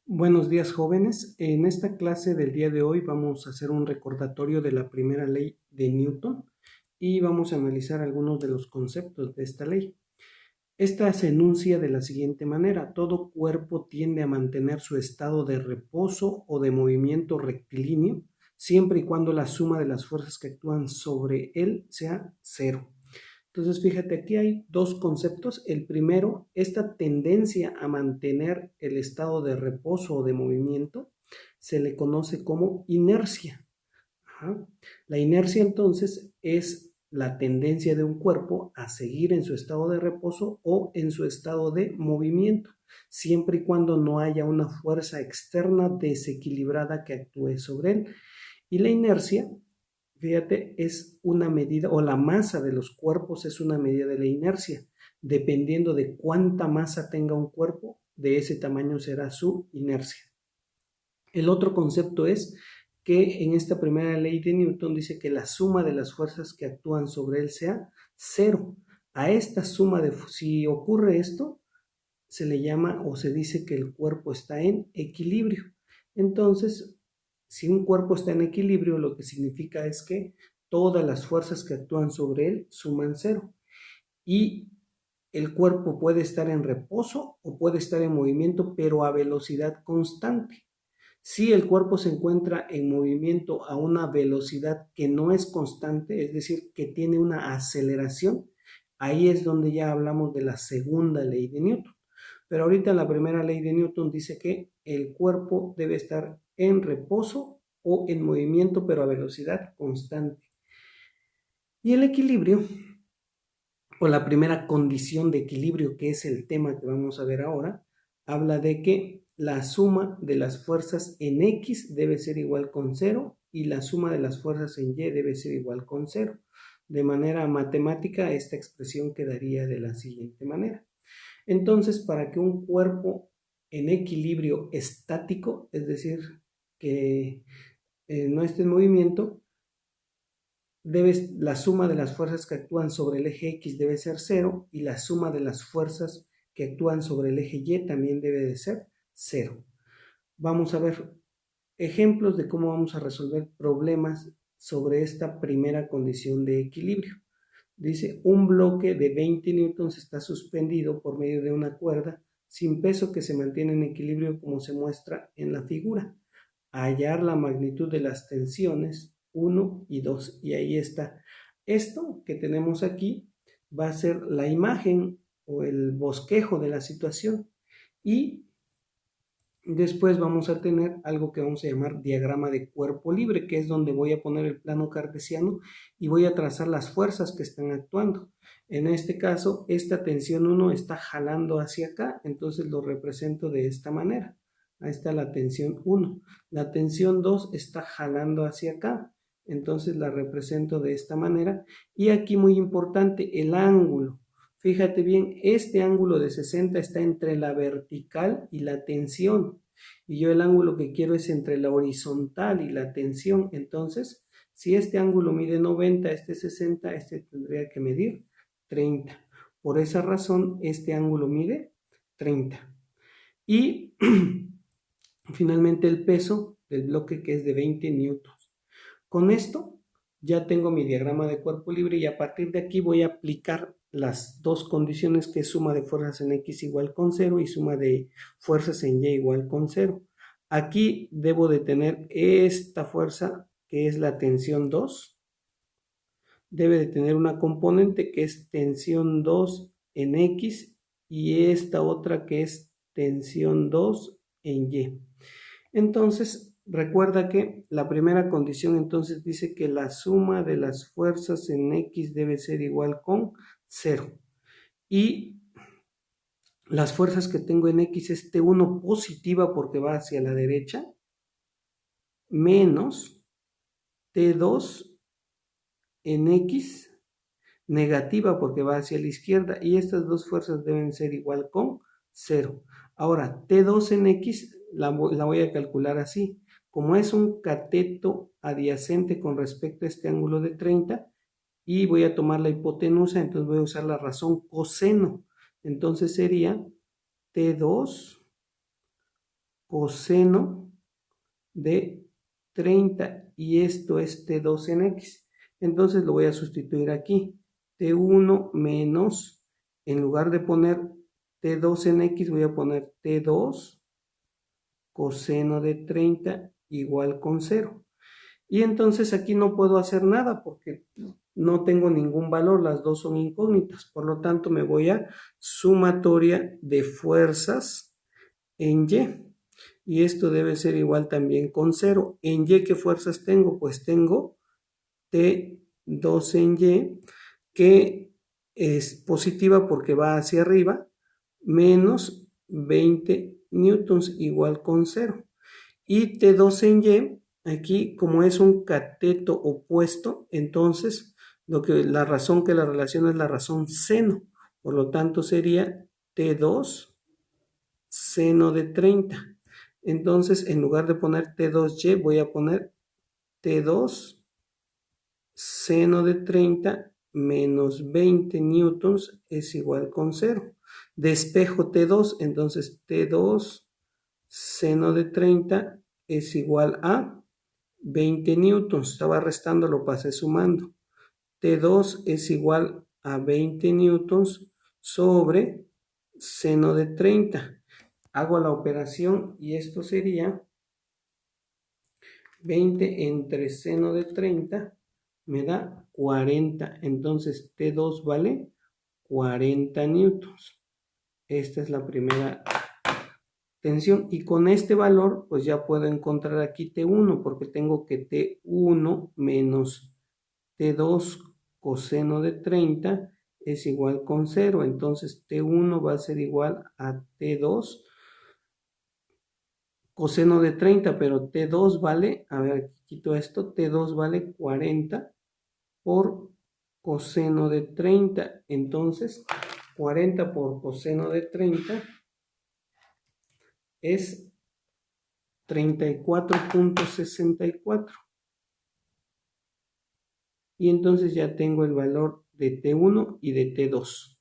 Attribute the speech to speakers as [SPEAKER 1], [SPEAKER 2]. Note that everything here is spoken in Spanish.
[SPEAKER 1] Buenos días, jóvenes. En esta clase del día de hoy vamos a hacer un recordatorio de la primera ley de Newton y vamos a analizar algunos de los conceptos de esta ley. Esta se enuncia de la siguiente manera: todo cuerpo tiende a mantener su estado de reposo o de movimiento rectilíneo siempre y cuando la suma de las fuerzas que actúan sobre él sea cero. Entonces, fíjate, aquí hay dos conceptos. El primero, esta tendencia a mantener el estado de reposo o de movimiento se le conoce como inercia. Ajá. La inercia entonces es la tendencia de un cuerpo a seguir en su estado de reposo o en su estado de movimiento, siempre y cuando no haya una fuerza externa desequilibrada que actúe sobre él. Y la inercia, fíjate, es una medida, o la masa de los cuerpos es una medida de la inercia. Dependiendo de cuánta masa tenga un cuerpo, de ese tamaño será su inercia. El otro concepto es que en esta primera ley de Newton dice que la suma de las fuerzas que actúan sobre él sea cero. A esta suma si ocurre esto, se le llama o se dice que el cuerpo está en equilibrio. Entonces, si un cuerpo está en equilibrio, lo que significa es que todas las fuerzas que actúan sobre él suman cero. Y el cuerpo puede estar en reposo o puede estar en movimiento, pero a velocidad constante. Si el cuerpo se encuentra en movimiento a una velocidad que no es constante, es decir, que tiene una aceleración, ahí es donde ya hablamos de la segunda ley de Newton. Pero ahorita la primera ley de Newton dice que el cuerpo debe estar en reposo o en movimiento, pero a velocidad constante. Y el equilibrio, o la primera condición de equilibrio, que es el tema que vamos a ver ahora, habla de que la suma de las fuerzas en X debe ser igual con 0 y la suma de las fuerzas en Y debe ser igual con 0. De manera matemática, esta expresión quedaría de la siguiente manera. Entonces, para que un cuerpo en equilibrio estático, es decir, que no esté en movimiento, la suma de las fuerzas que actúan sobre el eje X debe ser 0 y la suma de las fuerzas que actúan sobre el eje Y también debe de ser 0. Vamos a ver ejemplos de cómo vamos a resolver problemas sobre esta primera condición de equilibrio. Dice, un bloque de 20 newtons está suspendido por medio de una cuerda sin peso que se mantiene en equilibrio como se muestra en la figura. Hallar la magnitud de las tensiones 1 y 2. Y ahí está. Esto que tenemos aquí va a ser la imagen o el bosquejo de la situación. Y después vamos a tener algo que vamos a llamar diagrama de cuerpo libre, que es donde voy a poner el plano cartesiano y voy a trazar las fuerzas que están actuando. En este caso, esta tensión 1 está jalando hacia acá, entonces lo represento de esta manera. Ahí está la tensión 1. La tensión 2 está jalando hacia acá, entonces la represento de esta manera. Y aquí muy importante, el ángulo. Fíjate bien, este ángulo de 60 está entre la vertical y la tensión. Y yo el ángulo que quiero es entre la horizontal y la tensión. Entonces, si este ángulo mide 90, este 60, este tendría que medir 30. Por esa razón, este ángulo mide 30. Y finalmente el peso del bloque, que es de 20 newtons. Con esto ya tengo mi diagrama de cuerpo libre y a partir de aquí voy a aplicar las dos condiciones, que es suma de fuerzas en X igual con 0 y suma de fuerzas en Y igual con 0. Aquí debo de tener esta fuerza, que es la tensión 2. Debe de tener una componente que es tensión 2 en X y esta otra que es tensión 2 en Y. Entonces, recuerda que la primera condición entonces dice que la suma de las fuerzas en X debe ser igual con 0. Y las fuerzas que tengo en X es T1 positiva porque va hacia la derecha, menos T2 en X negativa porque va hacia la izquierda, y estas dos fuerzas deben ser igual con 0. Ahora, T2 en X la voy a calcular así. Como es un cateto adyacente con respecto a este ángulo de 30, y voy a tomar la hipotenusa, entonces voy a usar la razón coseno. Entonces sería T2 coseno de 30 y esto es T2 en X. Entonces lo voy a sustituir aquí. T1 menos, en lugar de poner T2 en X, voy a poner T2 coseno de 30 igual con 0. Y entonces aquí no puedo hacer nada porque no tengo ningún valor, las dos son incógnitas. Por lo tanto, me voy a sumatoria de fuerzas en Y. Y esto debe ser igual también con 0. En Y, ¿qué fuerzas tengo? Pues tengo T2 en Y, que es positiva porque va hacia arriba, menos 20 newtons igual con 0. Y T2 en Y, aquí como es un cateto opuesto, entonces la razón que la relaciona es la razón seno. Por lo tanto sería T2 seno de 30. Entonces en lugar de poner T2Y voy a poner T2 seno de 30 menos 20 newtons es igual con 0. Despejo T2, entonces T2 seno de 30 es igual a 20 newtons. Estaba restando, lo pasé sumando. T2 es igual a 20 newtons sobre seno de 30. Hago la operación y esto sería 20 entre seno de 30 me da 40. Entonces T2 vale 40 newtons. Esta es la primera tensión. Y con este valor, pues ya puedo encontrar aquí T1, porque tengo que T1 menos T2 coseno de 30 es igual con 0. Entonces T1 va a ser igual a T2 coseno de 30, pero T2 vale, a ver, aquí quito esto, T2 vale 40 por coseno de 30. Entonces, 40 por coseno de 30 es 34.64. Y entonces ya tengo el valor de T1 y de T2.